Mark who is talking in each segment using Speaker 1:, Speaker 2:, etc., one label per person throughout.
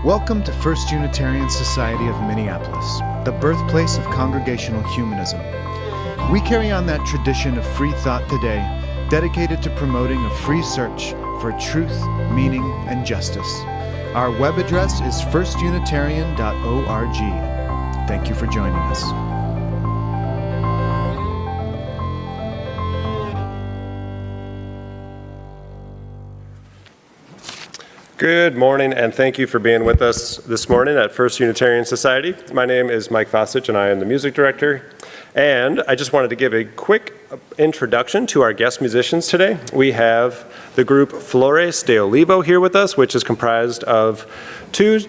Speaker 1: Welcome to First Unitarian Society of Minneapolis, the birthplace of congregational humanism. We carry on that tradition of free thought today, dedicated to promoting a free search for truth, meaning, and justice. Our web address is firstunitarian.org. Thank you for joining us.
Speaker 2: Good morning, and thank you for being with us this morning at First Unitarian Society. My name is Mike Fossich, and I am the music director. And I just wanted to give a quick introduction to our guest musicians today. We have the group Flores de Olivo here with us, which is comprised of two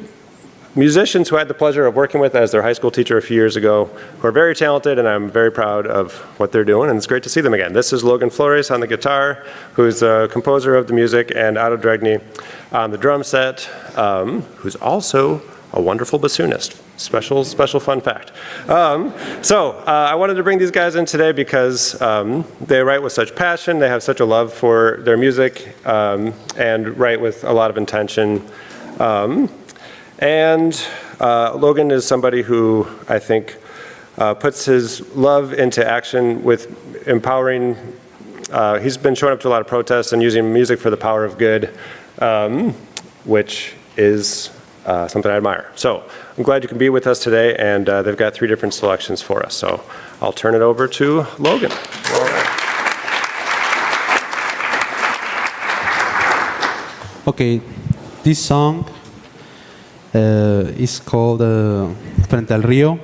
Speaker 2: musicians who I had the pleasure of working with as their high school teacher a few years ago, who are very talented, and I'm very proud of what they're doing, and it's great to see them again. This is Logan Flores on the guitar, who's a composer of the music, and Otto Dregny on the drum set, who's also a wonderful bassoonist. Special fun fact. I wanted to bring these guys in today because they write with such passion, they have such a love for their music, and write with a lot of intention. Logan is somebody who I think puts his love into action with empowering. He's been showing up to a lot of protests and using music for the power of good, which is something I admire. So I'm glad you can be with us today, and they've got 3 different selections for us. So I'll turn it over to Logan. All right.
Speaker 3: Okay, this song is called Frente Al Rio,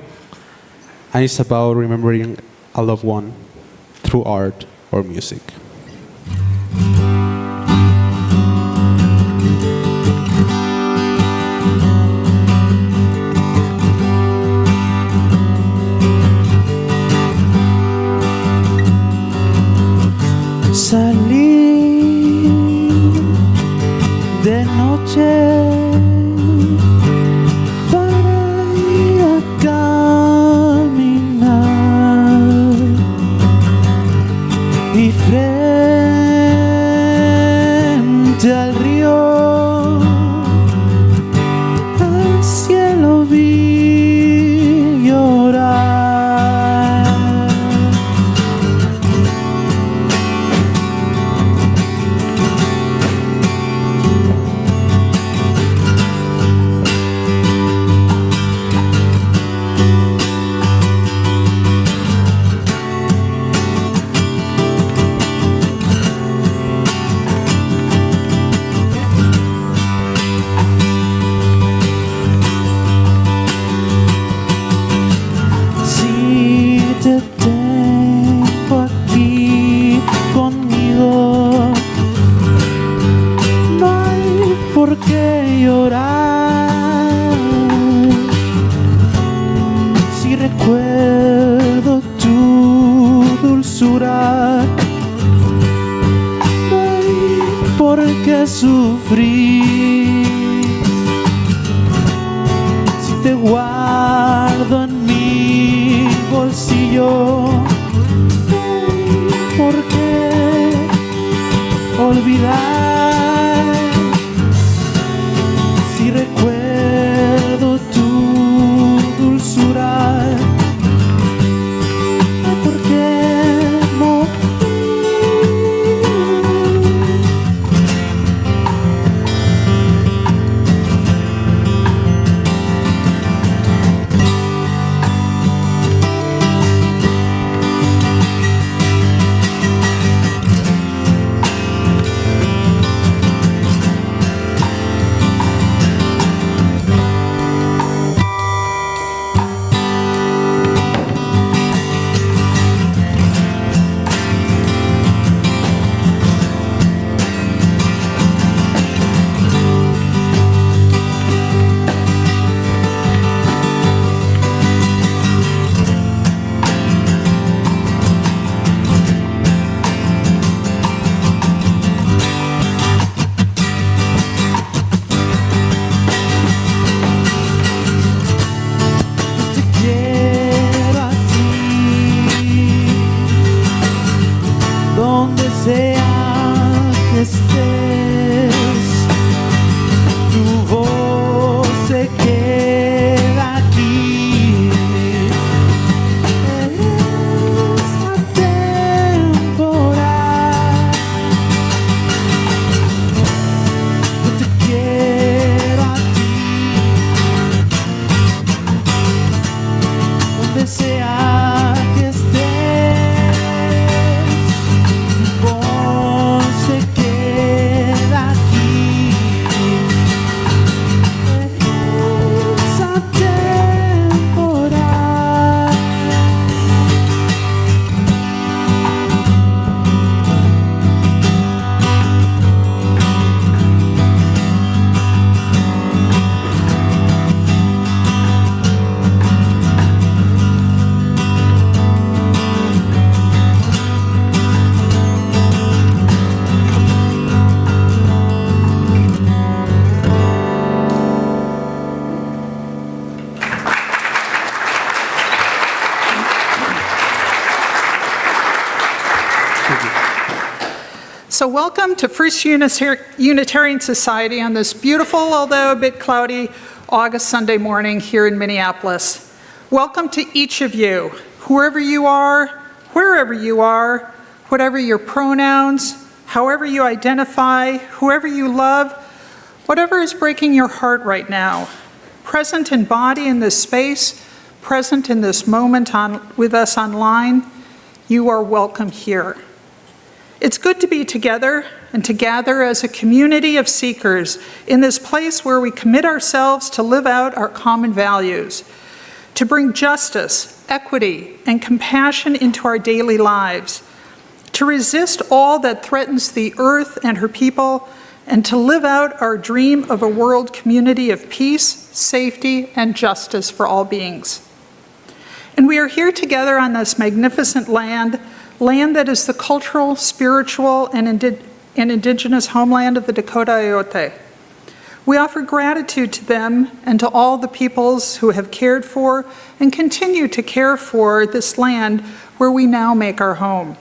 Speaker 3: and it's about remembering a loved one through art or music.
Speaker 4: Salí de noche para ir a caminar y frente al río al cielo vi llorar. Recuerdo tu dulzura, no hay por qué sufrir. Si te guardo en mi bolsillo, no hay por qué olvidar. Si recuerdo tu dulzura,
Speaker 5: So welcome to First Unitarian Society on this beautiful, although a bit cloudy, August Sunday morning here in Minneapolis. Welcome to each of you, whoever you are, wherever you are, whatever your pronouns, however you identify, whoever you love, whatever is breaking your heart right now. Present in body in this space, present in this moment with us online, you are welcome here. It's good to be together and to gather as a community of seekers in this place where we commit ourselves to live out our common values, to bring justice, equity, and compassion into our daily lives, to resist all that threatens the earth and her people, and to live out our dream of a world community of peace, safety, and justice for all beings. And we are here together on this magnificent land that is the cultural, spiritual, and indigenous homeland of the Dakota Iote. We offer gratitude to them and to all the peoples who have cared for and continue to care for this land where we now make our home.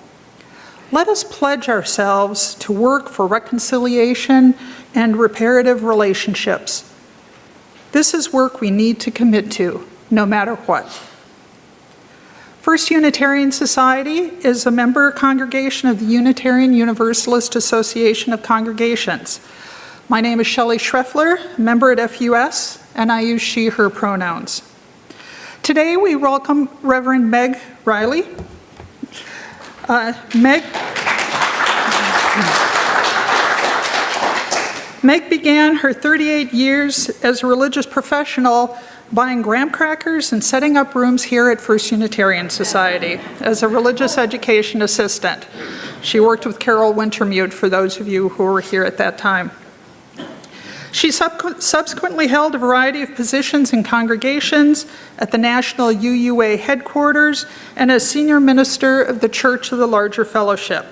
Speaker 5: Let us pledge ourselves to work for reconciliation and reparative relationships. This is work we need to commit to, no matter what. First Unitarian Society is a member congregation of the Unitarian Universalist Association of Congregations. My name is Shelley Schreffler, member at FUS, and I use she, her pronouns. Today we welcome Reverend Meg Riley. Meg began her 38 years as a religious professional buying graham crackers and setting up rooms here at First Unitarian Society as a religious education assistant. She worked with Carol Wintermute, for those of you who were here at that time. She subsequently held a variety of positions in congregations at the National UUA headquarters and as senior minister of the Church of the Larger Fellowship.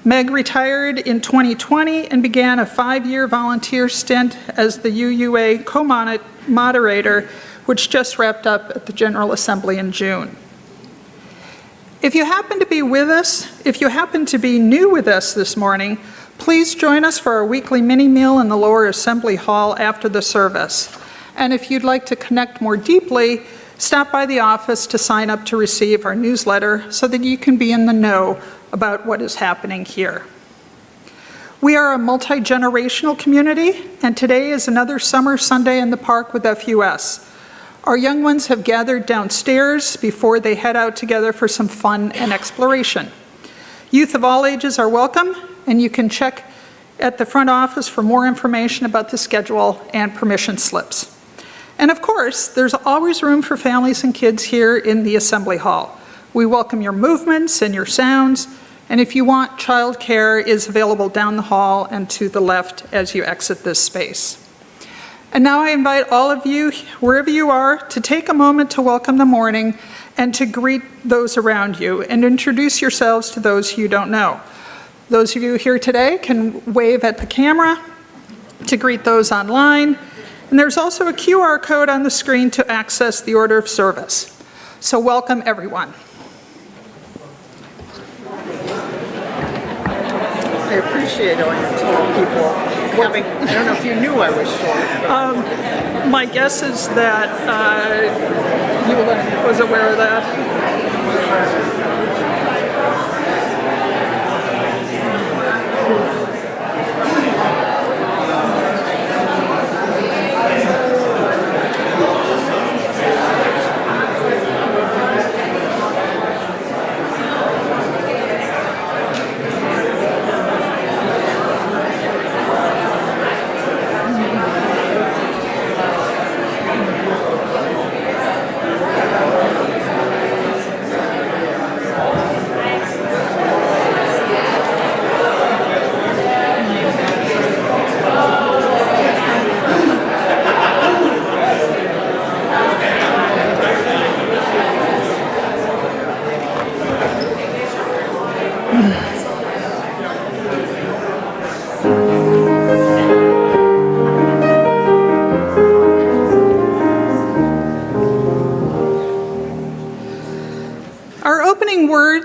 Speaker 5: Meg retired in 2020 and began a 5-year volunteer stint as the UUA co-moderator, which just wrapped up at the General Assembly in June. If you happen to be new with us this morning, please join us for our weekly mini meal in the lower assembly hall after the service. And if you'd like to connect more deeply, stop by the office to sign up to receive our newsletter so that you can be in the know about what is happening here. We are a multi-generational community, and today is another summer Sunday in the park with FUS. Our young ones have gathered downstairs before they head out together for some fun and exploration. Youth of all ages are welcome, and you can check at the front office for more information about the schedule and permission slips. And of course, there's always room for families and kids here in the assembly hall. We welcome your movements and your sounds, and if you want, childcare is available down the hall and to the left as you exit this space. And now I invite all of you, wherever you are, to take a moment to welcome the morning and to greet those around you and introduce yourselves to those you don't know. Those of you here today can wave at the camera to greet those online. And there's also a QR code on the screen to access the order of service. So welcome, everyone.
Speaker 6: I appreciate all you tall people. I don't know if you knew I was short.
Speaker 5: My guess is that you was aware of that.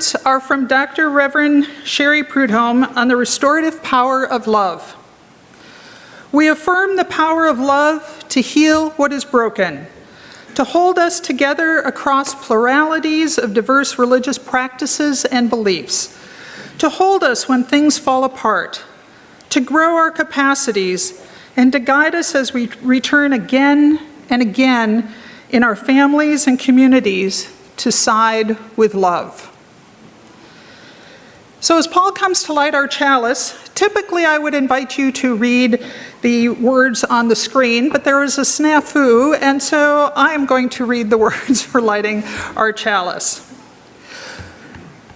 Speaker 5: words are from Dr. Reverend Sherry Prudhomme on the restorative power of love. We affirm the power of love to heal what is broken, to hold us together across pluralities of diverse religious practices and beliefs, to hold us when things fall apart, to grow our capacities, and to guide us as we return again and again in our families and communities to side with love. So as Paul comes to light our chalice, typically I would invite you to read the words on the screen, but there is a snafu, and so I am going to read the words for lighting our chalice.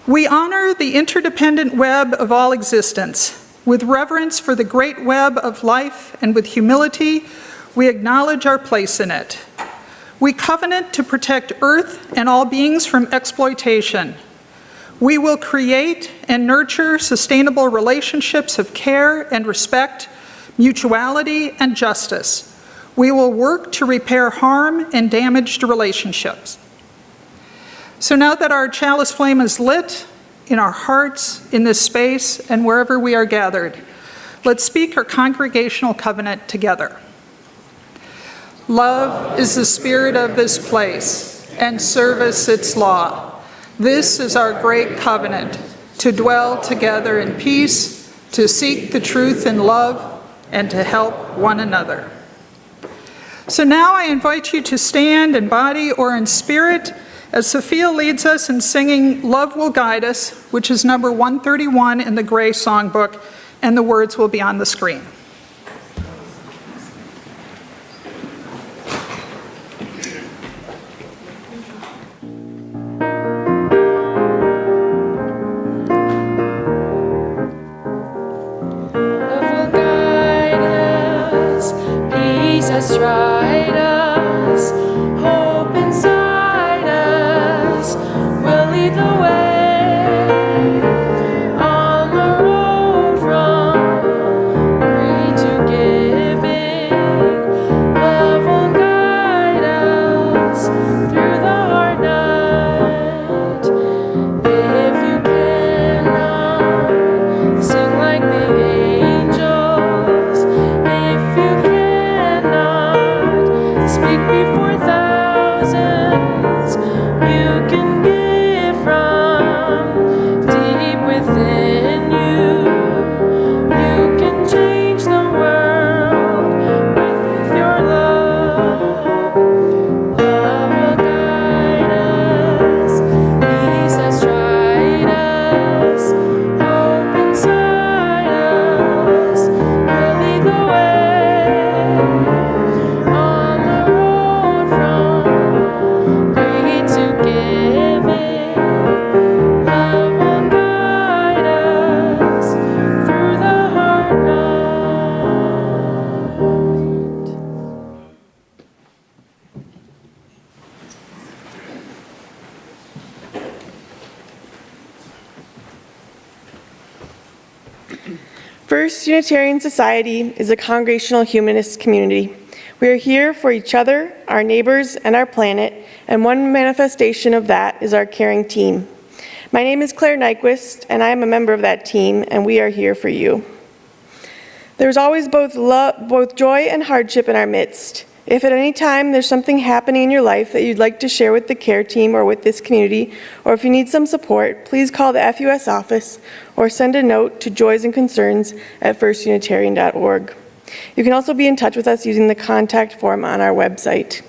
Speaker 5: We honor the interdependent web of all existence. With reverence for the great web of life and with humility, we acknowledge our place in it. We covenant to protect Earth and all beings from exploitation. We will create and nurture sustainable relationships of care and respect, mutuality and justice. We will work to repair harm and damaged relationships. So now that our chalice flame is lit in our hearts, in this space, and wherever we are gathered, let's speak our congregational covenant together. Love is the spirit of this place, and service its law. This is our great covenant, to dwell together in peace, to seek the truth in love, and to help one another. So now I invite you to stand in body or in spirit as Sophia leads us in singing Love Will Guide Us, which is number 131 in the Gray Songbook, and the words will be on the screen.
Speaker 7: Stride us, hope inside us, will lead the way on the road from greed to giving. Love will guide us through the hard night. If you cannot sing like the angels, if you speak before thousands, you can give from deep within you. You can change the world with your love. Love will guide us, peace has tried us, hope inside us, will lead the way. On the road from greed to giving, love will guide us through the hard night. First Unitarian Society is a congregational humanist community. We are here for each other, our neighbors, and our planet, and one manifestation of that is our caring team. My name is Claire Nyquist, and I am a member of that team, and we are here for you. There's always both joy and hardship in our midst. If at any time there's something happening in your life that you'd like to share with the care team or with this community, or if you need some support, please call the FUS office or send a note to joysandconcerns@firstunitarian.org. You can also be in touch with us using the contact form on our website.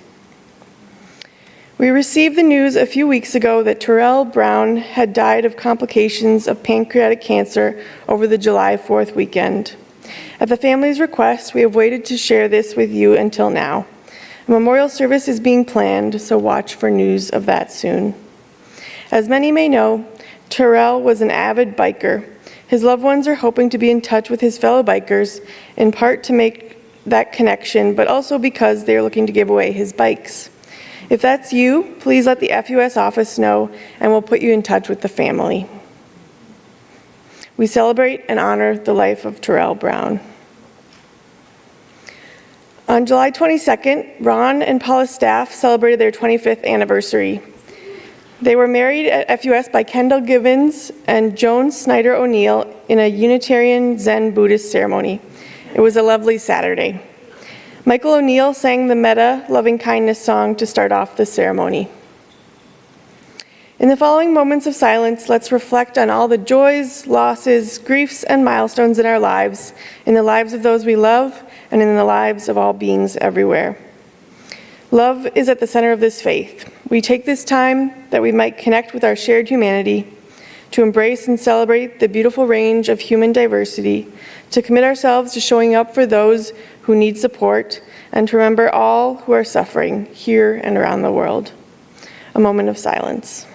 Speaker 7: We received the news a few weeks ago that Terrell Brown had died of complications of pancreatic cancer over the July 4th weekend. At the family's request, we have waited to share this with you until now. A memorial service is being planned, so watch for news of that soon. As many may know, Terrell was an avid biker. His loved ones are hoping to be in touch with his fellow bikers, in part to make that connection, but also because they are looking to give away his bikes. If that's you, please let the FUS office know, and we'll put you in touch with the family. We celebrate and honor the life of Terrell Brown. On July 22nd, Ron and Paula's staff celebrated their 25th anniversary. They were married at FUS by Kendall Gibbons and Joan Snyder O'Neill in a Unitarian Zen Buddhist ceremony. It was a lovely Saturday. Michael O'Neill sang the Metta Loving Kindness song to start off the ceremony. In the following moments of silence, let's reflect on all the joys, losses, griefs, and milestones in our lives, in the lives of those we love, and in the lives of all beings everywhere. Love is at the center of this faith. We take this time that we might connect with our shared humanity, to embrace and celebrate the beautiful range of human diversity, to commit ourselves to showing up for those who need support, and to remember all who are suffering here and around the world. A moment of silence.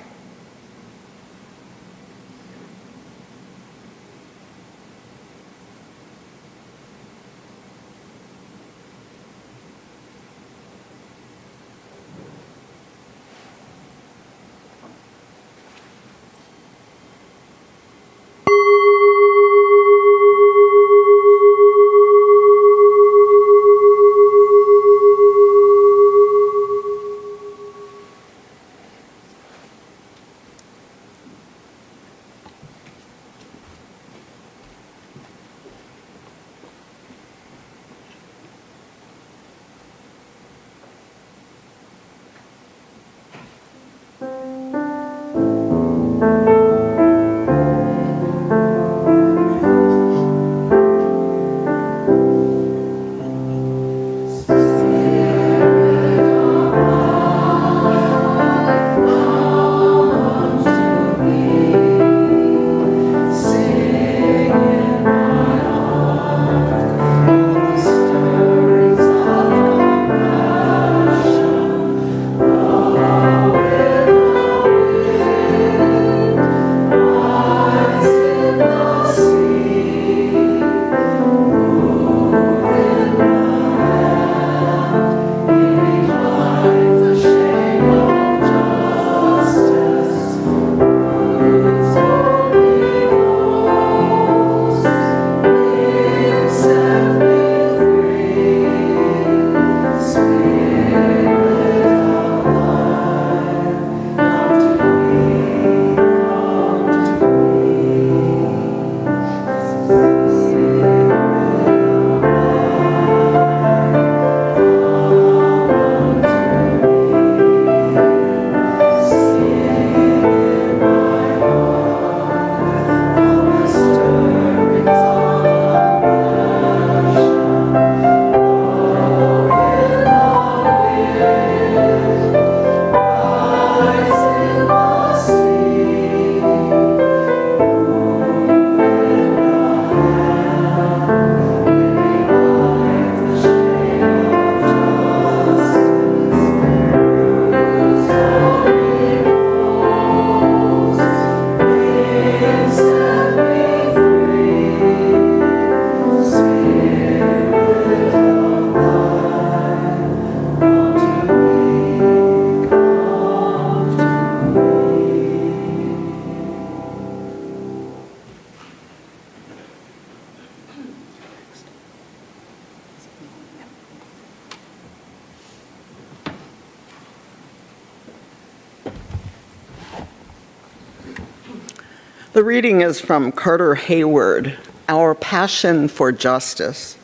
Speaker 6: The reading is from Carter Hayward, Our Passion for Justice.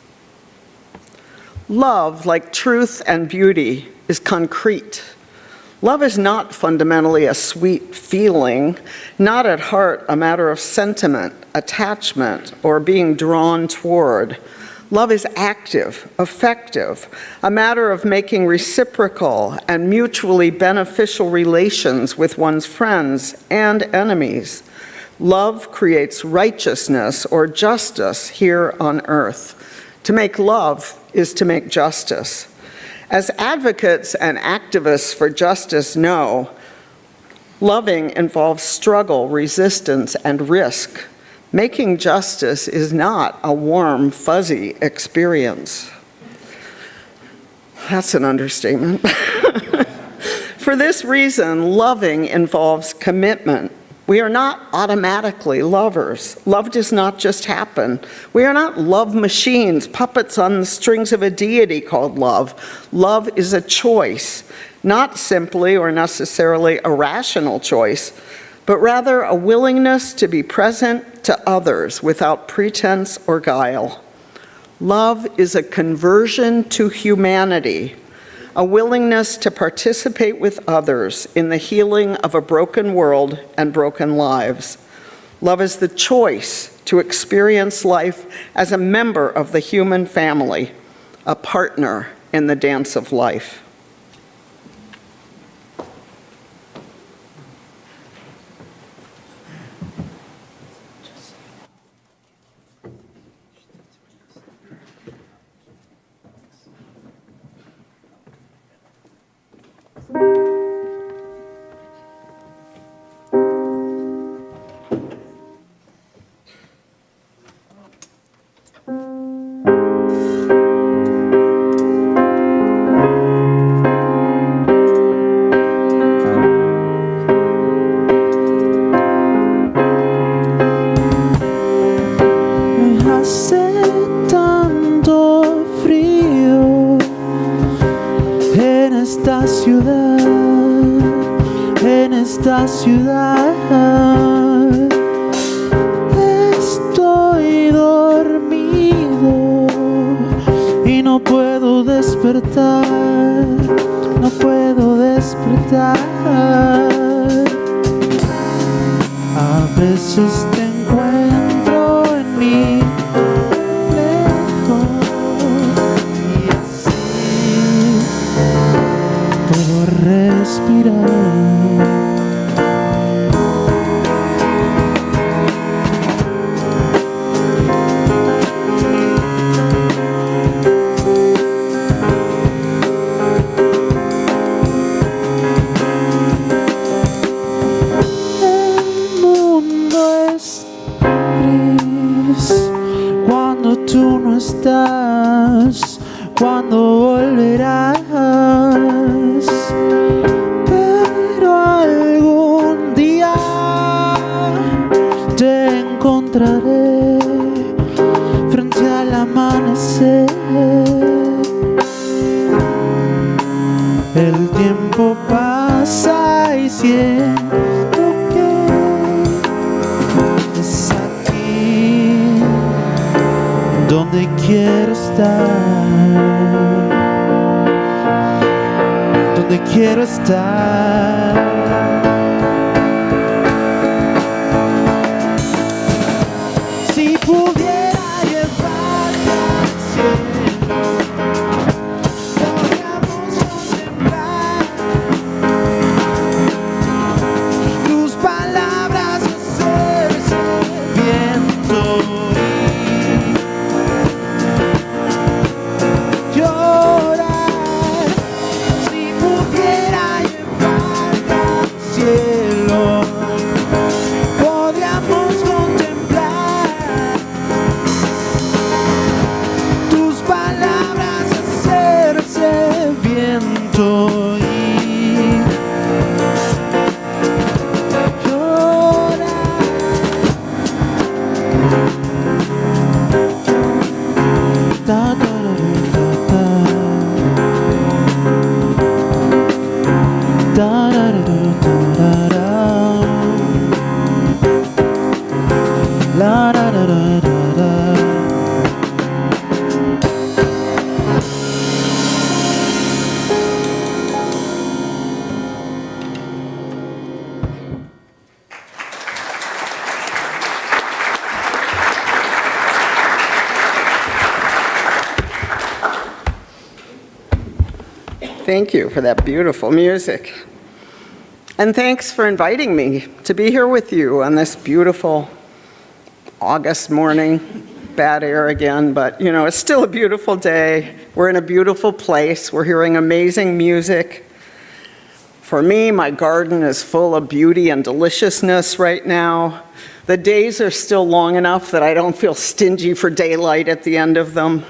Speaker 6: Love, like truth and beauty, is concrete. Love is not fundamentally a sweet feeling, not at heart a matter of sentiment, attachment, or being drawn toward. Love is active, effective, a matter of making reciprocal and mutually beneficial relations with one's friends and enemies. Love creates righteousness or justice here on earth. To make love is to make justice. As advocates and activists for justice know, loving involves struggle, resistance, and risk. Making justice is not a warm, fuzzy experience. That's an understatement. For this reason, loving involves commitment, We are not automatically lovers. Love does not just happen. We are not love machines, puppets on the strings of a deity called love. Love is a choice, not simply or necessarily a rational choice, but rather a willingness to be present to others without pretense or guile. Love is a conversion to humanity, a willingness to participate with others in the healing of a broken world and broken lives. Love is the choice to experience life as a member of the human family, a partner in the dance of life.
Speaker 4: Hace tanto frío en esta ciudad, en esta ciudad. Estoy dormido y no puedo despertar, no puedo despertar. A veces te encuentro en mi reflejo y así puedo respirar. El mundo es gris cuando tú no estás, cuando volverás. Pero algún día te encontraré frente al amanecer. El tiempo pasa y siento que es aquí donde quiero estar, donde quiero estar. Si pudiera llevarte al cielo, podríamos contemplar tus palabras hacerse viento y llorar. Si pudiera llevarte al cielo, podríamos contemplar tus palabras hacerse viento y llorar. Da, da, da, da, da. Da, da, da, da, da, da. La, da, da, da, da, da.
Speaker 6: Thank you for that beautiful music. And thanks for inviting me to be here with you on this beautiful August morning. Bad air again, but you know, it's still a beautiful day. We're in a beautiful place. We're hearing amazing music. For me, my garden is full of beauty and deliciousness right now. The days are still long enough that I don't feel stingy for daylight at the end of them.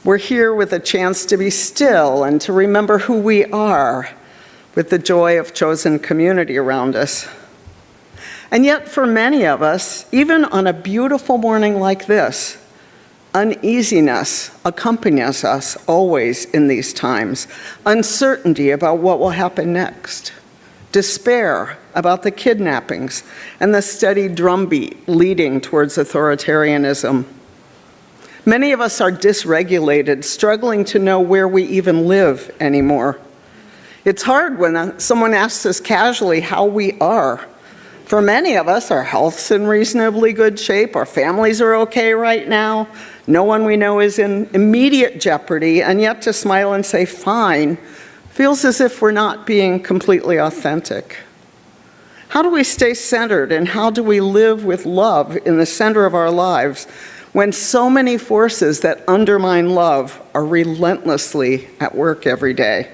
Speaker 6: We're here with a chance to be still and to remember who we are. with the joy of chosen community around us. And yet, for many of us, even on a beautiful morning like this, uneasiness accompanies us always in these times. Uncertainty about what will happen next. Despair about the kidnappings and the steady drumbeat leading towards authoritarianism. Many of us are dysregulated, struggling to know where we even live anymore. It's hard when someone asks us casually how we are. For many of us, our health's in reasonably good shape, our families are okay right now, no one we know is in immediate jeopardy, and yet to smile and say fine feels as if we're not being completely authentic. How do we stay centered, and how do we live with love in the center of our lives when so many forces that undermine love are relentlessly at work every day?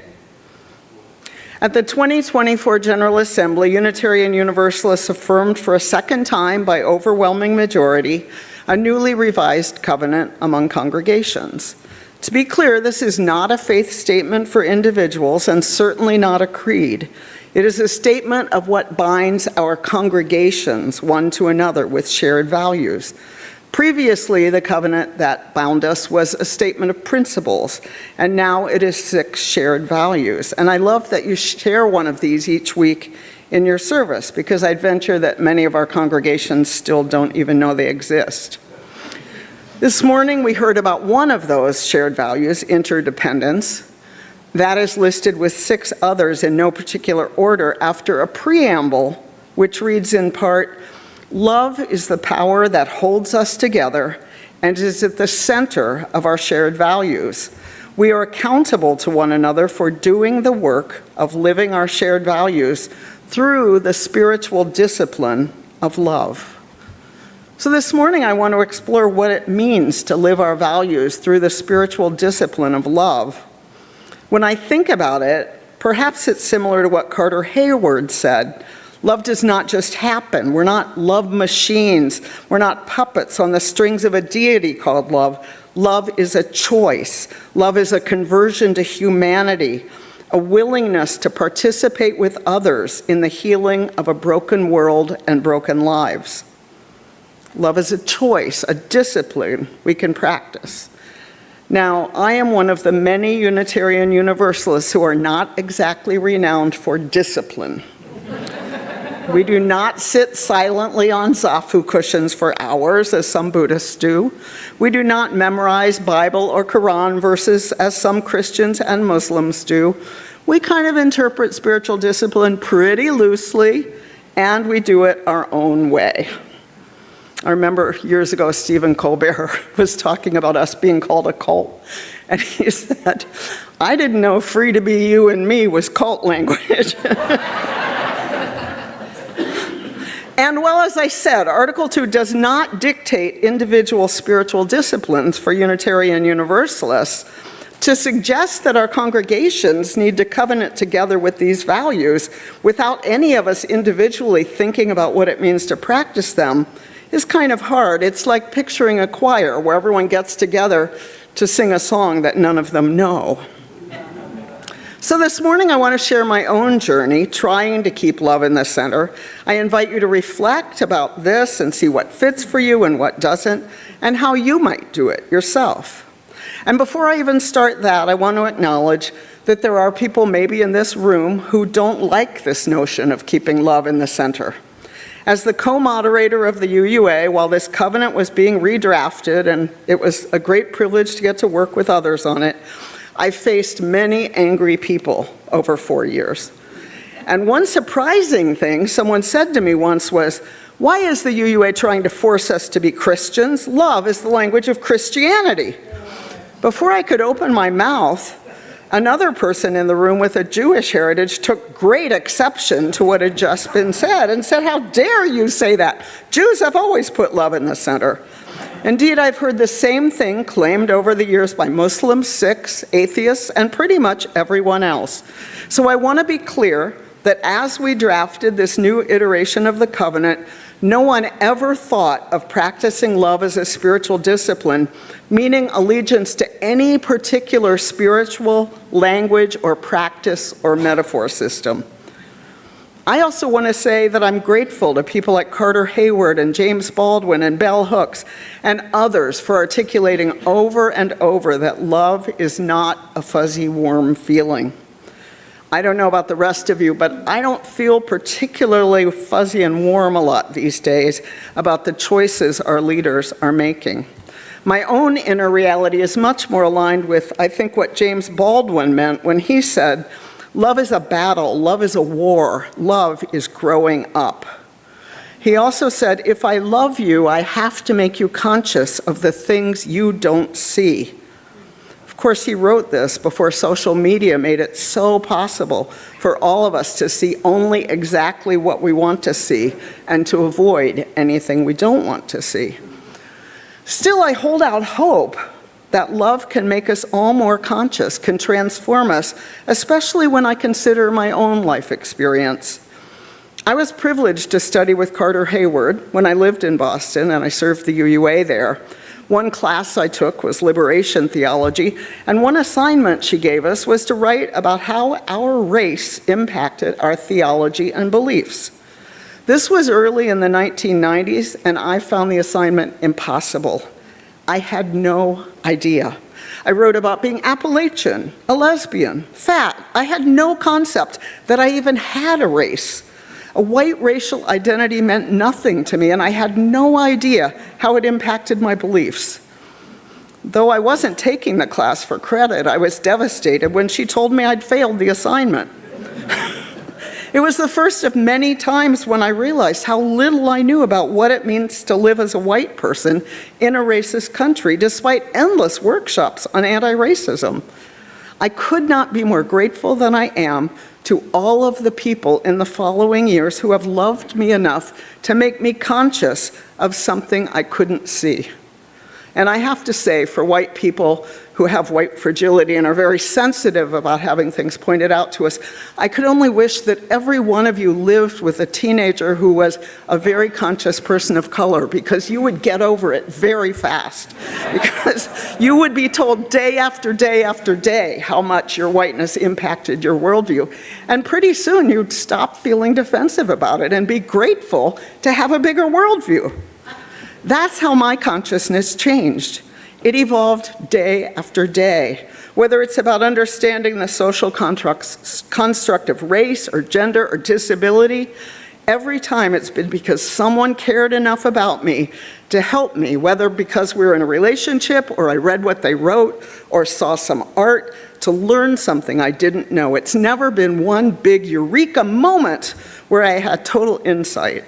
Speaker 6: At the 2024 General Assembly, Unitarian Universalists affirmed for a second time by overwhelming majority a newly revised covenant among congregations. To be clear, this is not a faith statement for individuals and certainly not a creed. It is a statement of what binds our congregations one to another with shared values. Previously, the covenant that bound us was a statement of principles, and now it is 6 shared values. And I love that you share one of these each week in your service, because I'd venture that many of our congregations still don't even know they exist. This morning, we heard about one of those shared values, interdependence. That is listed with 6 others in no particular order after a preamble, which reads in part, "Love is the power that holds us together and is at the center of our shared values. We are accountable to one another for doing the work of living our shared values through the spiritual discipline of love." So this morning I want to explore what it means to live our values through the spiritual discipline of love. When I think about it, perhaps it's similar to what Carter Hayward said. Love does not just happen. We're not love machines. We're not puppets on the strings of a deity called love. Love is a choice. Love is a conversion to humanity, a willingness to participate with others in the healing of a broken world and broken lives. Love is a choice, a discipline we can practice. Now, I am one of the many Unitarian Universalists who are not exactly renowned for discipline. We do not sit silently on zafu cushions for hours, as some Buddhists do. We do not memorize Bible or Quran verses, as some Christians and Muslims do. We kind of interpret spiritual discipline pretty loosely, and we do it our own way. I remember years ago, Stephen Colbert was talking about us being called a cult, and he said, "I didn't know free to be you and me was cult language." And well, as I said, Article 2 does not dictate individual spiritual disciplines for Unitarian Universalists. To suggest that our congregations need to covenant together with these values without any of us individually thinking about what it means to practice them is kind of hard. It's like picturing a choir where everyone gets together to sing a song that none of them know. So this morning I want to share my own journey trying to keep love in the center. I invite you to reflect about this and see what fits for you and what doesn't, and how you might do it yourself. And before I even start that, I want to acknowledge that there are people maybe in this room who don't like this notion of keeping love in the center. As the co-moderator of the UUA, while this covenant was being redrafted, and it was a great privilege to get to work with others on it, I faced many angry people over 4 years. And one surprising thing someone said to me once was, "Why is the UUA trying to force us to be Christians? Love is the language of Christianity." Before I could open my mouth, another person in the room with a Jewish heritage took great exception to what had just been said and said, "How dare you say that? Jews have always put love in the center." Indeed, I've heard the same thing claimed over the years by Muslims, Sikhs, atheists, and pretty much everyone else. So I want to be clear that as we drafted this new iteration of the covenant, No one ever thought of practicing love as a spiritual discipline, meaning allegiance to any particular spiritual language or practice or metaphor system. I also want to say that I'm grateful to people like Carter Hayward and James Baldwin and Bell Hooks and others for articulating over and over that love is not a fuzzy, warm feeling. I don't know about the rest of you, but I don't feel particularly fuzzy and warm a lot these days about the choices our leaders are making. My own inner reality is much more aligned with, I think, what James Baldwin meant when he said, "Love is a battle, love is a war, love is growing up." He also said, "If I love you, I have to make you conscious of the things you don't see." Of course, he wrote this before social media made it so possible for all of us to see only exactly what we want to see and to avoid anything we don't want to see. Still, I hold out hope that love can make us all more conscious, can transform us, especially when I consider my own life experience. I was privileged to study with Carter Hayward when I lived in Boston, and I served the UUA there. One class I took was liberation theology, and one assignment she gave us was to write about how our race impacted our theology and beliefs. This was early in the 1990s, and I found the assignment impossible. I had no idea. I wrote about being Appalachian, a lesbian, fat. I had no concept that I even had a race. A white racial identity meant nothing to me, and I had no idea how it impacted my beliefs. Though I wasn't taking the class for credit, I was devastated when she told me I'd failed the assignment. It was the first of many times when I realized how little I knew about what it means to live as a white person in a racist country, despite endless workshops on anti-racism. I could not be more grateful than I am to all of the people in the following years who have loved me enough to make me conscious of something I couldn't see. And I have to say, for white people who have white fragility and are very sensitive about having things pointed out to us, I could only wish that every one of you lived with a teenager who was a very conscious person of color, because you would get over it very fast. Because you would be told day after day after day how much your whiteness impacted your worldview. And pretty soon you'd stop feeling defensive about it and be grateful to have a bigger worldview. That's how my consciousness changed. It evolved day after day. Whether it's about understanding the social construct of race or gender or disability, every time it's been because someone cared enough about me to help me, whether because we were in a relationship or I read what they wrote or saw some art, to learn something I didn't know. It's never been one big eureka moment where I had total insight.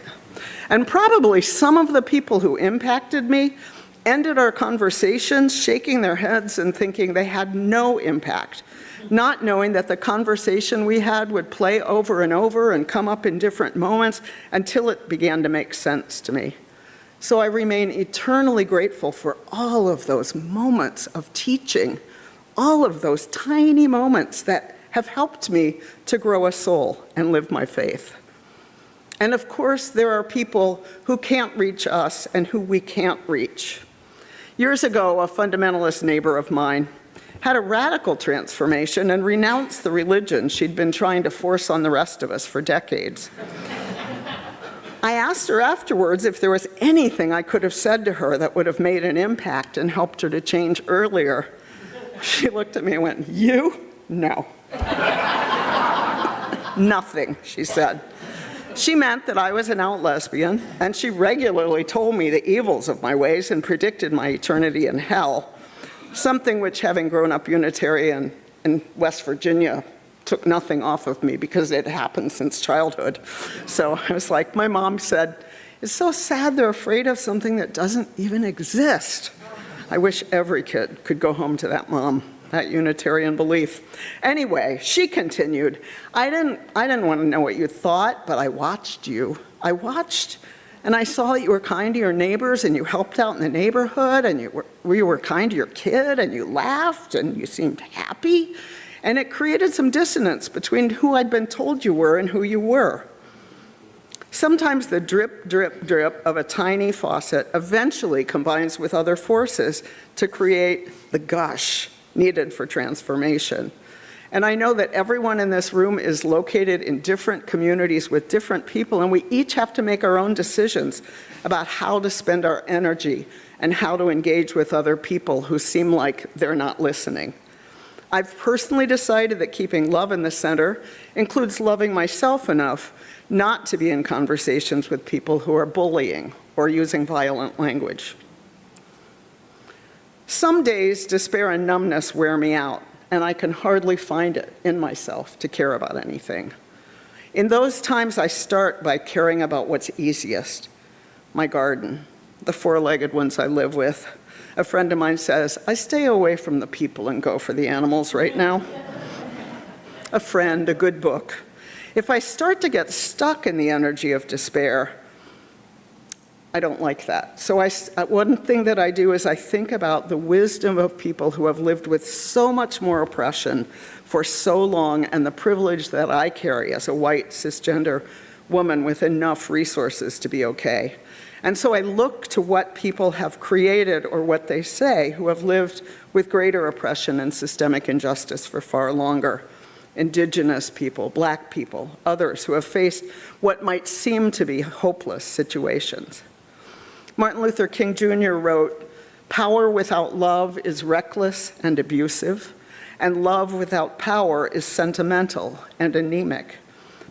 Speaker 6: And probably some of the people who impacted me ended our conversations shaking their heads and thinking they had no impact, not knowing that the conversation we had would play over and over and come up in different moments until it began to make sense to me. So I remain eternally grateful for all of those moments of teaching, all of those tiny moments that have helped me to grow a soul and live my faith. And of course, there are people who can't reach us and who we can't reach. Years ago, a fundamentalist neighbor of mine had a radical transformation and renounced the religion she'd been trying to force on the rest of us for decades. I asked her afterwards if there was anything I could have said to her that would have made an impact and helped her to change earlier. She looked at me and went, "You? No." "Nothing," she said. She meant that I was an out lesbian, and she regularly told me the evils of my ways and predicted my eternity in hell, something which, having grown up Unitarian in West Virginia, took nothing off of me because it happened since childhood. So I was like, my mom said, "It's so sad they're afraid of something that doesn't even exist." I wish every kid could go home to that mom. That Unitarian belief. Anyway, she continued, I didn't want to know what you thought, but I watched you. I watched, and I saw that you were kind to your neighbors, and you helped out in the neighborhood, and you were kind to your kid, and you laughed, and you seemed happy, and it created some dissonance between who I'd been told you were and who you were. Sometimes the drip, drip, drip of a tiny faucet eventually combines with other forces to create the gush needed for transformation. And I know that everyone in this room is located in different communities with different people, and we each have to make our own decisions about how to spend our energy and how to engage with other people who seem like they're not listening. I've personally decided that keeping love in the center includes loving myself enough not to be in conversations with people who are bullying or using violent language. Some days, despair and numbness wear me out, and I can hardly find it in myself to care about anything. In those times, I start by caring about what's easiest, my garden, the four-legged ones I live with. A friend of mine says, I stay away from the people and go for the animals right now. A friend, a good book. If I start to get stuck in the energy of despair, I don't like that. So one thing that I do is I think about the wisdom of people who have lived with so much more oppression for so long, and the privilege that I carry as a white cisgender woman with enough resources to be okay. And so I look to what people have created or what they say who have lived with greater oppression and systemic injustice for far longer. Indigenous people, Black people, others who have faced what might seem to be hopeless situations. Martin Luther King Jr. wrote, "Power without love is reckless and abusive, and love without power is sentimental and anemic.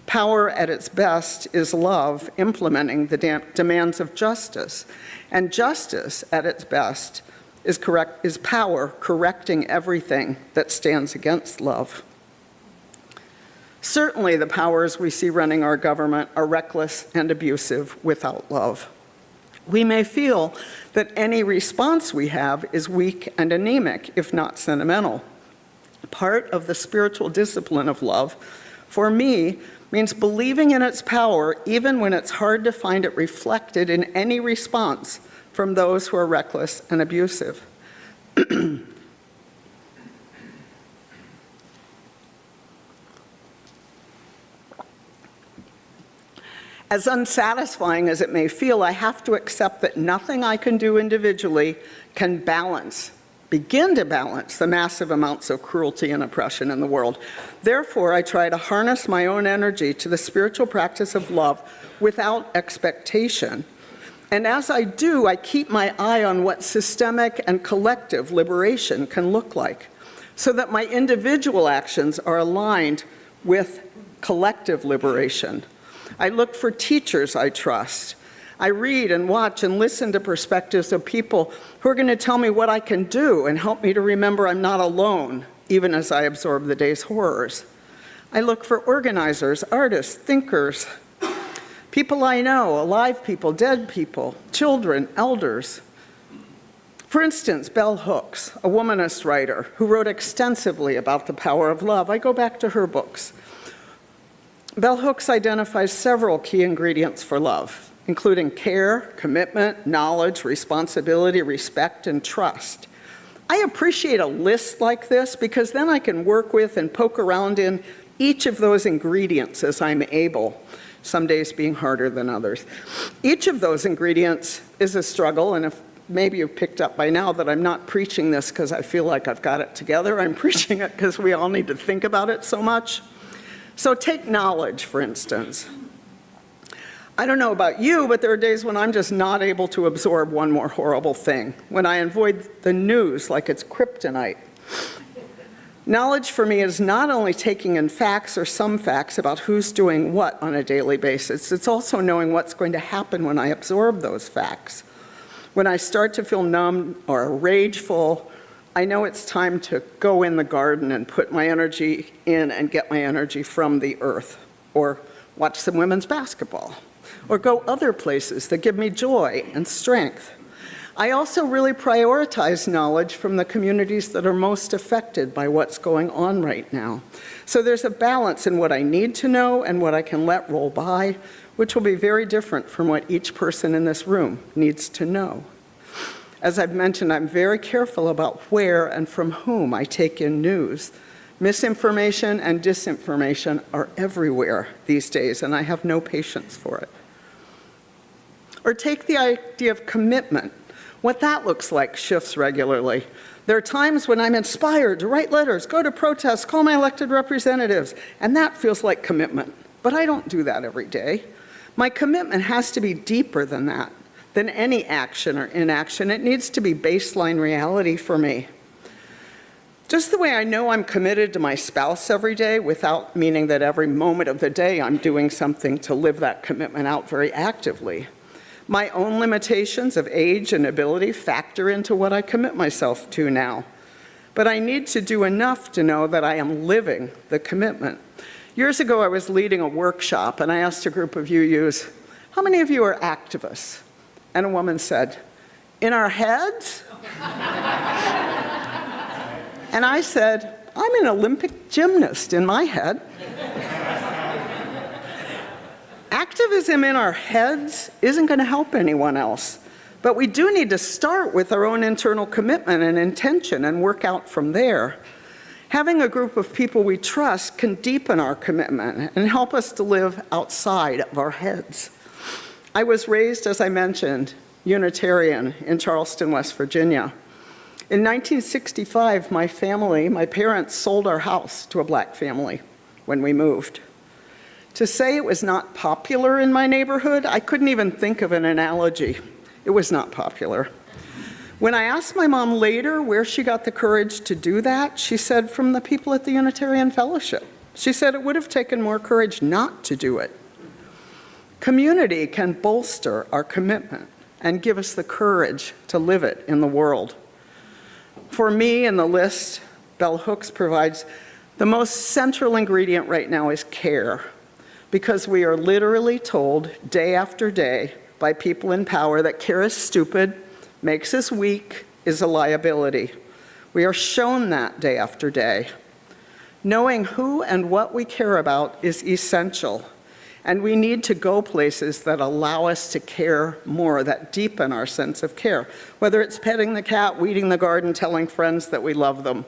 Speaker 6: Power at its best is love implementing the demands of justice, and justice at its best is power correcting everything that stands against love." Certainly, the powers we see running our government are reckless and abusive without love. We may feel that any response we have is weak and anemic, if not sentimental. Part of the spiritual discipline of love, for me, means believing in its power even when it's hard to find it reflected in any response from those who are reckless and abusive. As unsatisfying as it may feel, I have to accept that nothing I can do individually can begin to balance the massive amounts of cruelty and oppression in the world. Therefore, I try to harness my own energy to the spiritual practice of love without expectation. And as I do, I keep my eye on what systemic and collective liberation can look like, so that my individual actions are aligned with collective liberation. I look for teachers I trust. I read and watch and listen to perspectives of people who are going to tell me what I can do and help me to remember I'm not alone, even as I absorb the day's horrors. I look for organizers, artists, thinkers, people I know, alive people, dead people, children, elders. For instance, Bell Hooks, a womanist writer who wrote extensively about the power of love. I go back to her books. Bell Hooks identifies several key ingredients for love, including care, commitment, knowledge, responsibility, respect, and trust. I appreciate a list like this because then I can work with and poke around in each of those ingredients as I'm able, some days being harder than others. Each of those ingredients is a struggle, and if maybe you've picked up by now that I'm not preaching this because I feel like I've got it together. I'm preaching it because we all need to think about it so much. So take knowledge, for instance. I don't know about you, but there are days when I'm just not able to absorb one more horrible thing, when I avoid the news like it's kryptonite. Knowledge for me is not only taking in facts or some facts about who's doing what on a daily basis, it's also knowing what's going to happen when I absorb those facts. When I start to feel numb or rageful, I know it's time to go in the garden and put my energy in and get my energy from the earth, or watch some women's basketball, or go other places that give me joy and strength. I also really prioritize knowledge from the communities that are most affected by what's going on right now. So there's a balance in what I need to know and what I can let roll by, which will be very different from what each person in this room needs to know. As I've mentioned, I'm very careful about where and from whom I take in news. Misinformation and disinformation are everywhere these days, and I have no patience for it. Or take the idea of commitment. What that looks like shifts regularly. There are times when I'm inspired to write letters, go to protests, call my elected representatives, and that feels like commitment. But I don't do that every day. My commitment has to be deeper than that, than any action or inaction. It needs to be baseline reality for me. Just the way I know I'm committed to my spouse every day without meaning that every moment of the day I'm doing something to live that commitment out very actively. My own limitations of age and ability factor into what I commit myself to now. But I need to do enough to know that I am living the commitment. Years ago, I was leading a workshop, and I asked a group of UUs, how many of you are activists? And a woman said, in our heads? And I said, I'm an Olympic gymnast in my head. Activism in our heads isn't going to help anyone else. But we do need to start with our own internal commitment and intention and work out from there. Having a group of people we trust can deepen our commitment and help us to live outside of our heads. I was raised, as I mentioned, Unitarian in Charleston, West Virginia. In 1965, my parents sold our house to a black family when we moved. To say it was not popular in my neighborhood, I couldn't even think of an analogy. It was not popular. When I asked my mom later where she got the courage to do that, she said from the people at the Unitarian Fellowship. She said it would have taken more courage not to do it. Community can bolster our commitment and give us the courage to live it in the world. For me, in the list Bell Hooks provides, the most central ingredient right now is care, because we are literally told day after day by people in power that care is stupid, makes us weak, is a liability. We are shown that day after day. Knowing who and what we care about is essential, and we need to go places that allow us to care more, that deepen our sense of care, whether it's petting the cat, weeding the garden, telling friends that we love them.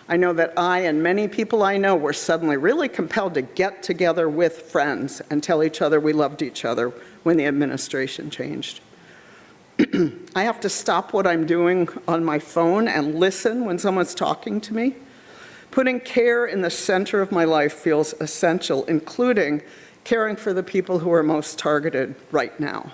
Speaker 6: I know that I and many people I know were suddenly really compelled to get together with friends and tell each other we loved each other when the administration changed. I have to stop what I'm doing on my phone and listen when someone's talking to me. Putting care in the center of my life feels essential, including caring for the people who are most targeted right now.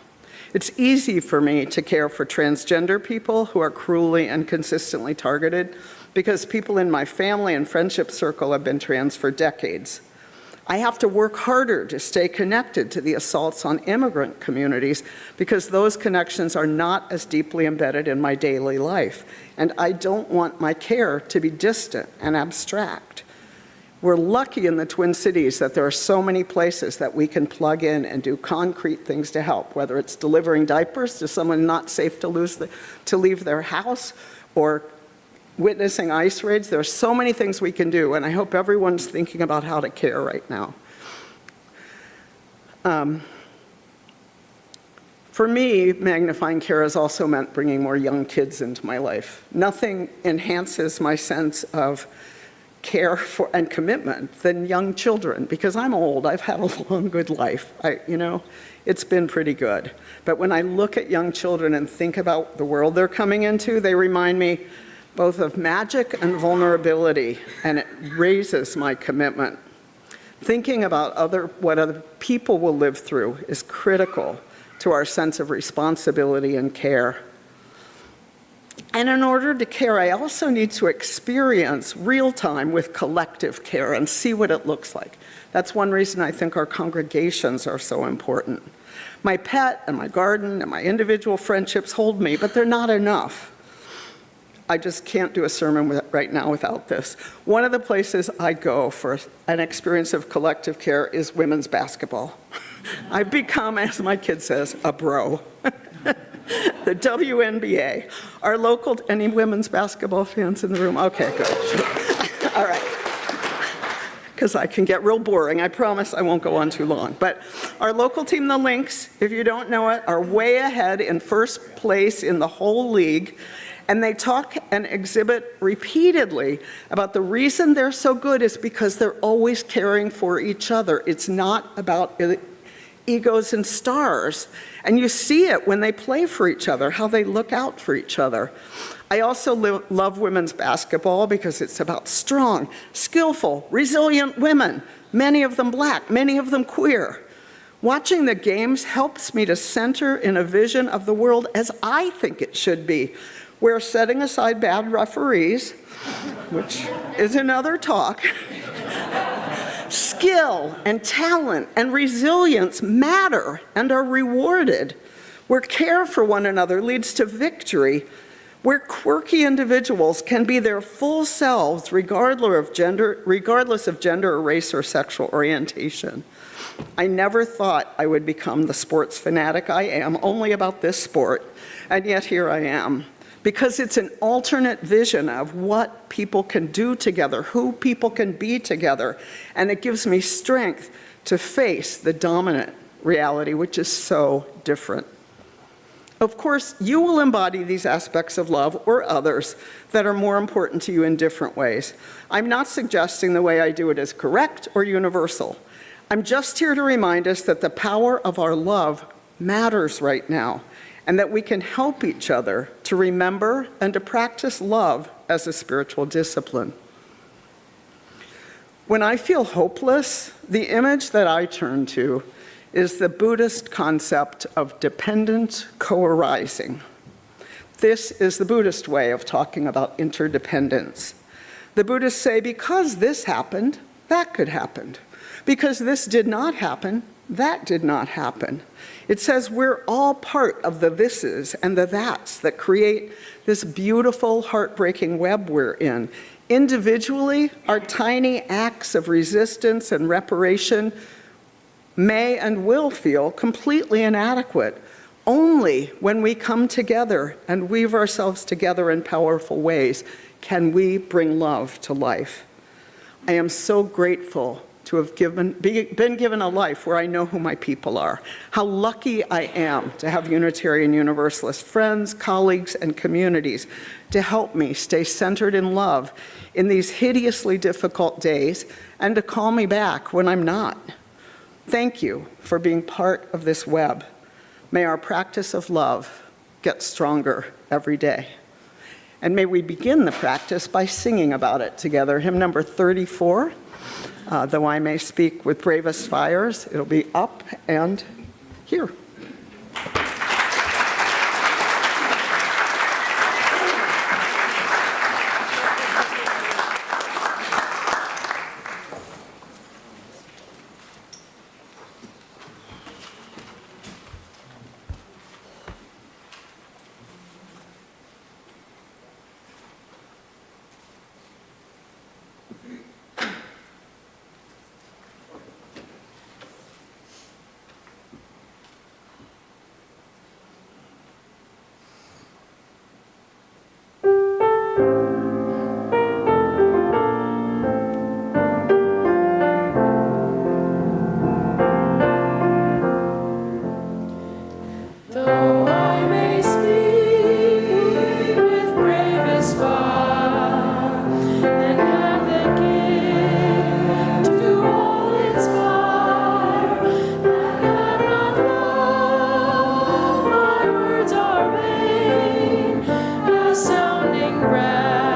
Speaker 6: It's easy for me to care for transgender people who are cruelly and consistently targeted because people in my family and friendship circle have been trans for decades. I have to work harder to stay connected to the assaults on immigrant communities because those connections are not as deeply embedded in my daily life. And I don't want my care to be distant and abstract. We're lucky in the Twin Cities that there are so many places that we can plug in and do concrete things to help, whether it's delivering diapers to someone not safe to leave their house, or witnessing ICE raids. There are so many things we can do, and I hope everyone's thinking about how to care right now. For me, magnifying care has also meant bringing more young kids into my life. Nothing enhances my sense of care for and commitment than young children, because I'm old. I've had a long, good life. It's been pretty good. But when I look at young children and think about the world they're coming into, they remind me both of magic and vulnerability, and it raises my commitment. Thinking about what other people will live through is critical to our sense of responsibility and care. And in order to care, I also need to experience real time with collective care and see what it looks like. That's one reason I think our congregations are so important. My pet and my garden and my individual friendships hold me, but they're not enough. I just can't do a sermon right now without this. One of the places I go for an experience of collective care is women's basketball. I've become, as my kid says, a bro. The WNBA. Any women's basketball fans in the room? Okay, good. All right. Because I can get real boring. I promise I won't go on too long. But our local team, the Lynx, if you don't know it, are way ahead in first place in the whole league. And they talk and exhibit repeatedly about the reason they're so good is because they're always caring for each other. It's not about egos and stars. And you see it when they play for each other, how they look out for each other. I also love women's basketball because it's about strong, skillful, resilient women, many of them black, many of them queer. Watching the games helps me to center in a vision of the world as I think it should be, where, setting aside bad referees, which is another talk, skill and talent and resilience matter and are rewarded, where care for one another leads to victory, where quirky individuals can be their full selves regardless of gender or race or sexual orientation. I never thought I would become the sports fanatic I am, only about this sport, and yet here I am. Because it's an alternate vision of what people can do together, who people can be together, and it gives me strength to face the dominant reality, which is so different. Of course, you will embody these aspects of love or others that are more important to you in different ways. I'm not suggesting the way I do it is correct or universal. I'm just here to remind us that the power of our love matters right now, and that we can help each other to remember and to practice love as a spiritual discipline. When I feel hopeless, the image that I turn to is the Buddhist concept of dependent co-arising. This is the Buddhist way of talking about interdependence. The Buddhists say, because this happened, that could happen. Because this did not happen, that did not happen. It says we're all part of the thises and the that's that create this beautiful, heartbreaking web we're in. Individually, our tiny acts of resistance and reparation may and will feel completely inadequate. Only when we come together and weave ourselves together in powerful ways can we bring love to life. I am so grateful to have been given a life where I know who my people are. How lucky I am to have Unitarian Universalist friends, colleagues, and communities to help me stay centered in love in these hideously difficult days and to call me back when I'm not. Thank you for being part of this web. May our practice of love get stronger every day. And may we begin the practice by singing about it together. Hymn number 34. Though I may speak with bravest fires, it'll be up and here.
Speaker 8: Sounding breath.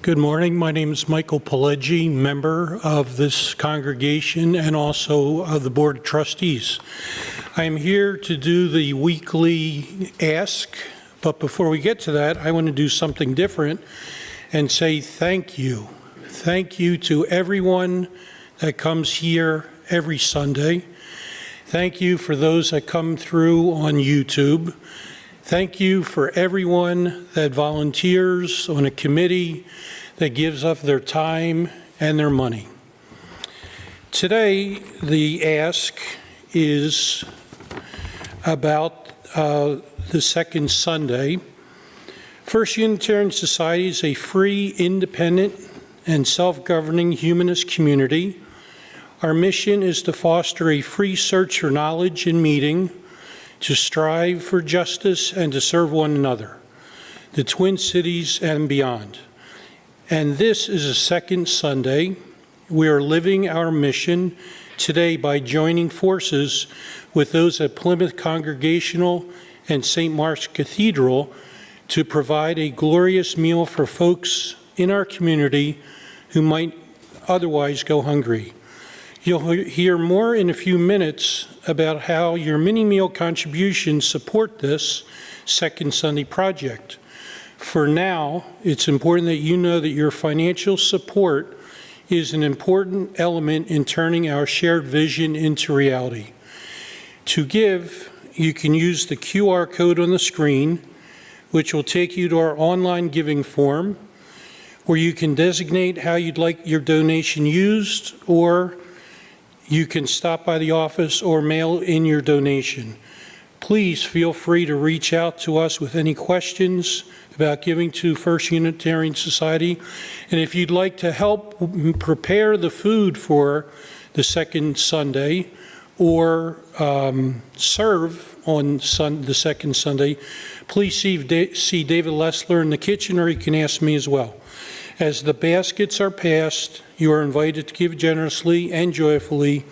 Speaker 8: Good morning. My name is Michael Pileggi, member of this congregation and also of the Board of Trustees. I am here to do the weekly ask, but before we get to that, I want to do something different and say thank you. Thank you to everyone that comes here every Sunday. Thank you for those that come through on YouTube. Thank you for everyone that volunteers on a committee that gives up their time and their money. Today, the ask is about the second Sunday. First Unitarian Society is a free, independent, and self-governing humanist community. Our mission is to foster a free search for knowledge and meaning, to strive for justice and to serve one another, the Twin Cities and beyond. And this is a second Sunday. We are living our mission today by joining forces with those at Plymouth Congregational and St. Mark's Cathedral to provide a glorious meal for folks in our community who might otherwise go hungry. You'll hear more in a few minutes about how your mini meal contributions support this Second Sunday project. For now, it's important that you know that your financial support is an important element in turning our shared vision into reality. To give, you can use the QR code on the screen, which will take you to our online giving form, where you can designate how you'd like your donation used, or you can stop by the office or mail in your donation. Please feel free to reach out to us with any questions about giving to First Unitarian Society. And if you'd like to help prepare the food for the second Sunday or serve on the second Sunday, please see David Lessler in the kitchen, or you can ask me as well. As the baskets are passed, you are invited to give generously and joyfully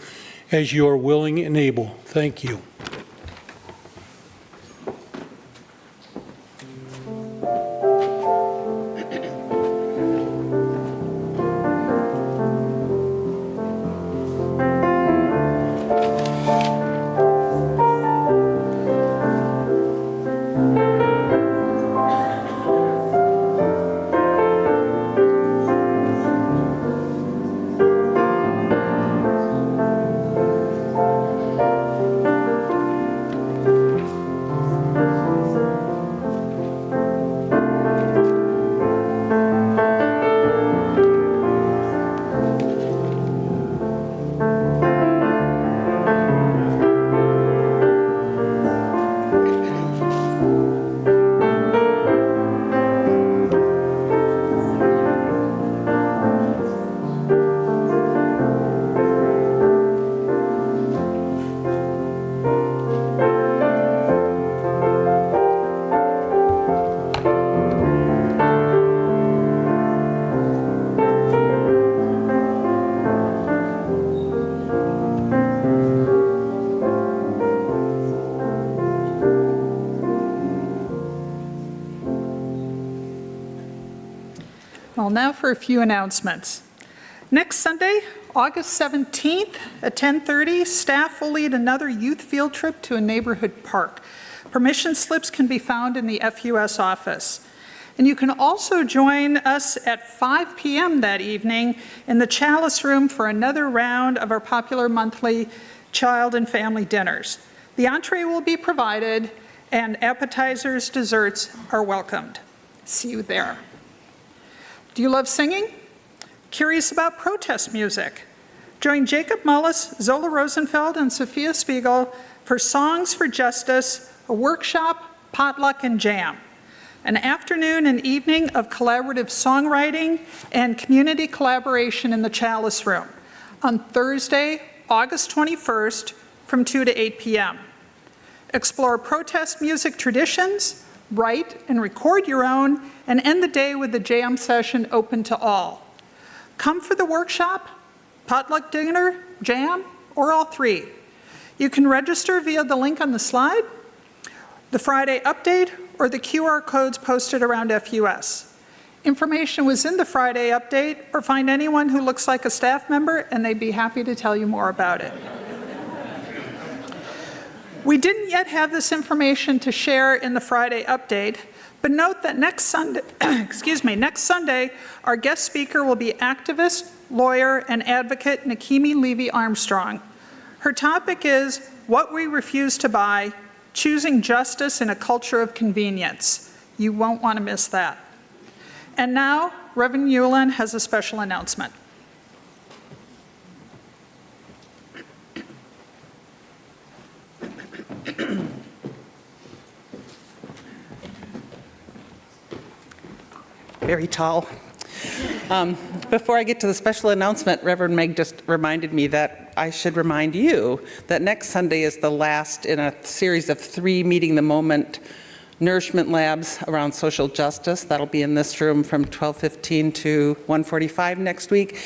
Speaker 8: as you are willing and able. Thank you.
Speaker 5: Well, now for a few announcements. Next Sunday, August 17th at 10:30, staff will lead another youth field trip to a neighborhood park. Permission slips can be found in the FUS office. And you can also join us at 5 p.m. that evening in the Chalice Room for another round of our popular monthly child and family dinners. The entree will be provided, and appetizers, desserts are welcomed. See you there. Do you love singing? Curious about protest music? Join Jacob Mullis, Zola Rosenfeld, and Sophia Spiegel for Songs for Justice, a workshop, potluck, and jam. An afternoon and evening of collaborative songwriting and community collaboration in the Chalice Room on Thursday, August 21st from 2 to 8 p.m. Explore protest music traditions, write and record your own, and end the day with a jam session open to all. Come for the workshop, potluck dinner, jam, or all three. You can register via the link on the slide, the Friday update, or the QR codes posted around FUS. Information was in the Friday update, or find anyone who looks like a staff member and they'd be happy to tell you more about it. We didn't yet have this information to share in the Friday update, but note that next Sunday, next Sunday, our guest speaker will be activist, lawyer, and advocate Nikimi Levy-Armstrong. Her topic is What We Refuse to Buy, Choosing Justice in a Culture of Convenience. You won't want to miss that. And now, Reverend Yulin has a special announcement.
Speaker 9: Very tall. Before I get to the special announcement, Reverend Meg just reminded me that I should remind you that next Sunday is the last in a series of 3 Meeting the Moment nourishment labs around social justice. That'll be in this room from 12:15 to 1:45 next week.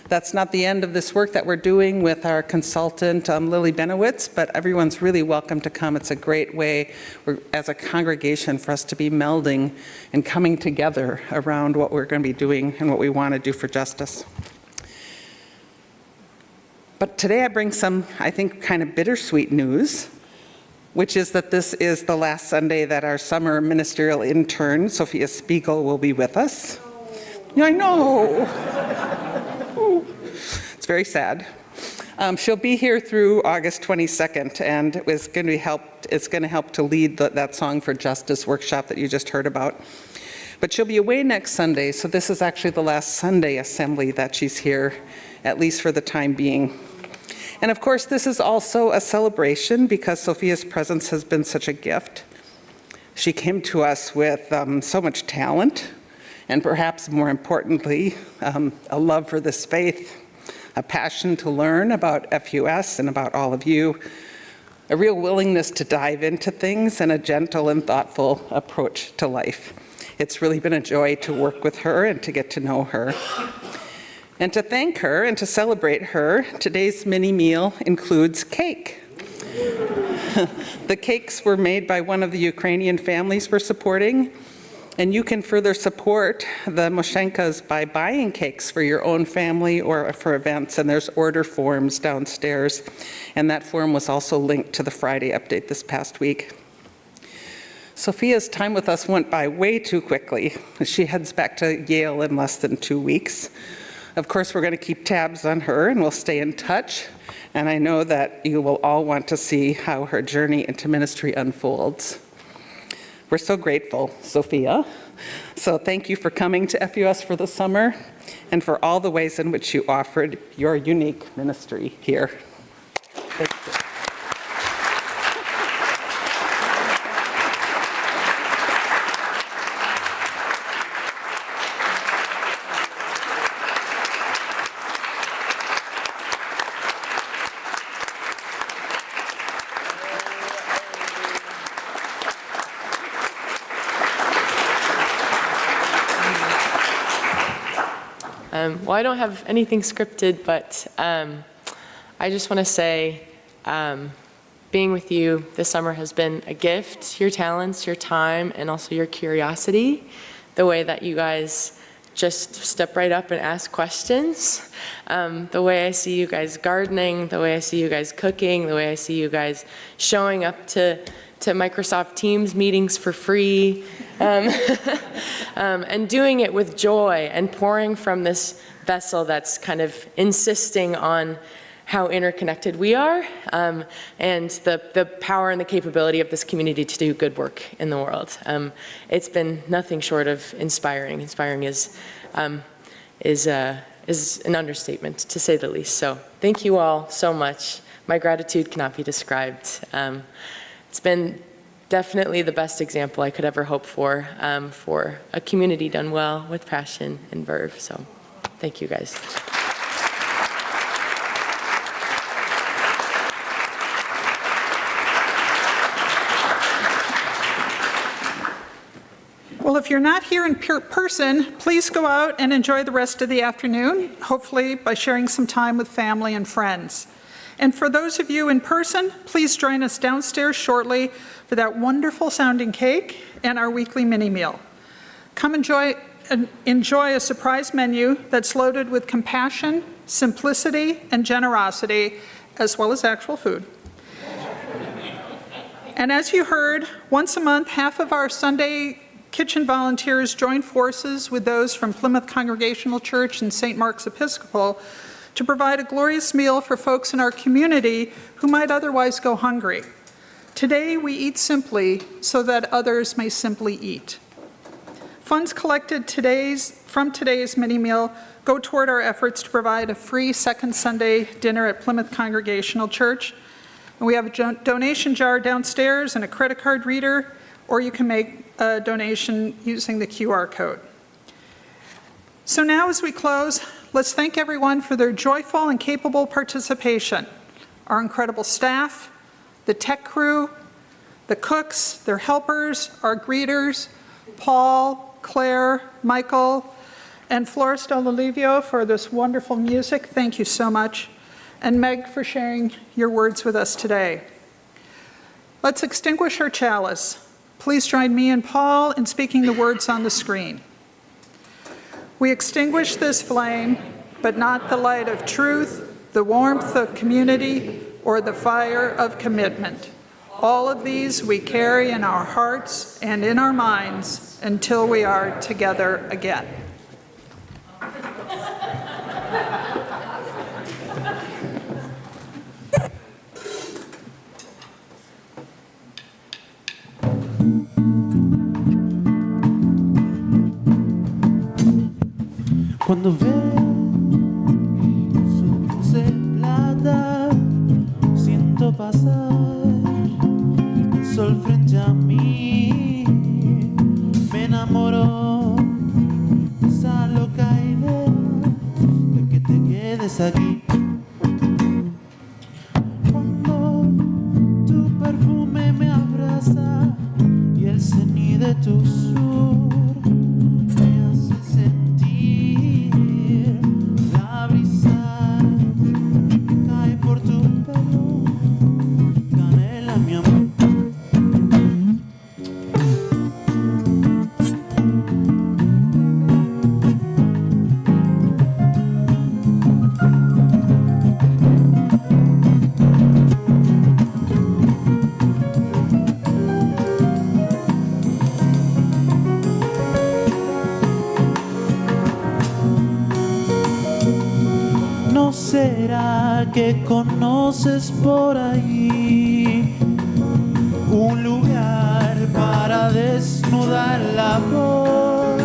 Speaker 9: That's not the end of this work that we're doing with our consultant, Lily Benowitz, but everyone's really welcome to come. It's a great way, as a congregation, for us to be melding and coming together around what we're going to be doing and what we want to do for justice. But today I bring some, I think, kind of bittersweet news, which is that this is the last Sunday that our summer ministerial intern, Sophia Spiegel, will be with us. I know. It's very sad. She'll be here through August 22nd, and it's going to help to lead that Song for Justice workshop that you just heard about. But she'll be away next Sunday, so this is actually the last Sunday assembly that she's here, at least for the time being. And of course, this is also a celebration because Sophia's presence has been such a gift. She came to us with so much talent, and perhaps more importantly, a love for this faith, a passion to learn about FUS and about all of you, a real willingness to dive into things, and a gentle and thoughtful approach to life. It's really been a joy to work with her and to get to know her. And to thank her and to celebrate her, today's mini meal includes cake. The cakes were made by one of the Ukrainian families we're supporting, and you can further support the Muchachas by buying cakes for your own family or for events, and there's order forms downstairs, and that form was also linked to the Friday update this past week. Sophia's time with us went by way too quickly. She heads back to Yale in less than 2 weeks. Of course, we're going to keep tabs on her, and we'll stay in touch, and I know that you will all want to see how her journey into ministry unfolds. We're so grateful, Sophia. So thank you for coming to FUS for the summer and for all the ways in which you offered your unique ministry here. Thank you.
Speaker 10: Well, I don't have anything scripted, but I just want to say being with you this summer has been a gift. Your talents, your time, and also your curiosity, the way that you guys just step right up and ask questions, the way I see you guys gardening, the way I see you guys cooking, the way I see you guys showing up to Microsoft Teams meetings for free, and doing it with joy and pouring from this vessel that's kind of insisting on how interconnected we are, and the power and the capability of this community to do good work in the world. It's been nothing short of inspiring. Inspiring is an understatement, to say the least. So thank you all so much. My gratitude cannot be described. It's been definitely the best example I could ever hope for a community done well with passion and verve. So thank you guys.
Speaker 5: Well, if you're not here in person, please go out and enjoy the rest of the afternoon, hopefully by sharing some time with family and friends. And for those of you in person, please join us downstairs shortly for that wonderful sounding cake and our weekly mini meal. Come enjoy enjoy a surprise menu that's loaded with compassion, simplicity, and generosity, as well as actual food. And as you heard, once a month, half of our Sunday kitchen volunteers join forces with those from Plymouth Congregational Church and St. Mark's Episcopal to provide a glorious meal for folks in our community who might otherwise go hungry. Today, we eat simply so that others may simply eat. Funds collected from today's mini meal go toward our efforts to provide a free second Sunday dinner at Plymouth Congregational Church. And we have a donation jar downstairs and a credit card reader, or you can make a donation using the QR code. So now as we close, let's thank everyone for their joyful and capable participation. Our incredible staff, the tech crew, the cooks, their helpers, our greeters, Paul, Claire, Michael, and Flores Del Olivio for this wonderful music. Thank you so much. And Meg for sharing your words with us today. Let's extinguish our chalice. Please join me and Paul in speaking the words on the screen. We extinguish this flame, but not the light of truth, the warmth of community, or the fire of commitment. All of these we carry in our hearts and in our minds until we are together again.
Speaker 4: Cuando veo sus ojos de plata, siento pasar el sol frente a mí. Me enamoro de esa loca idea de que te quedes aquí. Cuando tu perfume me abraza y el cenit de tu sur me hace sentir la brisa que cae por tu pelo, canela mi amor. ¿No será que conoces por ahí un lugar para desnudar la voz?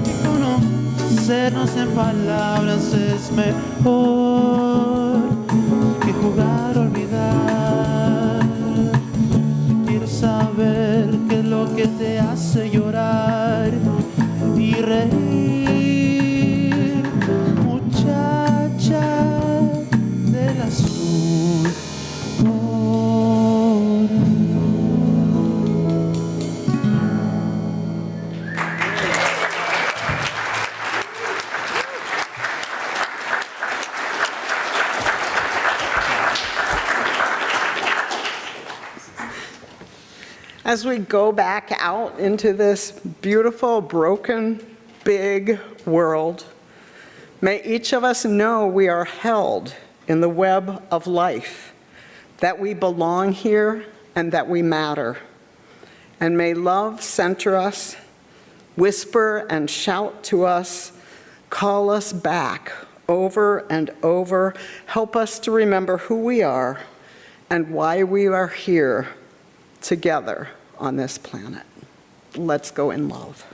Speaker 4: Que conocernos en palabras es mejor que jugar a olvidar. Quiero saber qué es lo que te hace llorar y reír. Muchacha del azul.
Speaker 6: As we go back out into this beautiful, broken, big world, may each of us know we are held in the web of life, that we belong here and that we matter. And may love center us, whisper and shout to us, call us back over and over, help us to remember who we are and why we are here together on this planet. Let's go in love.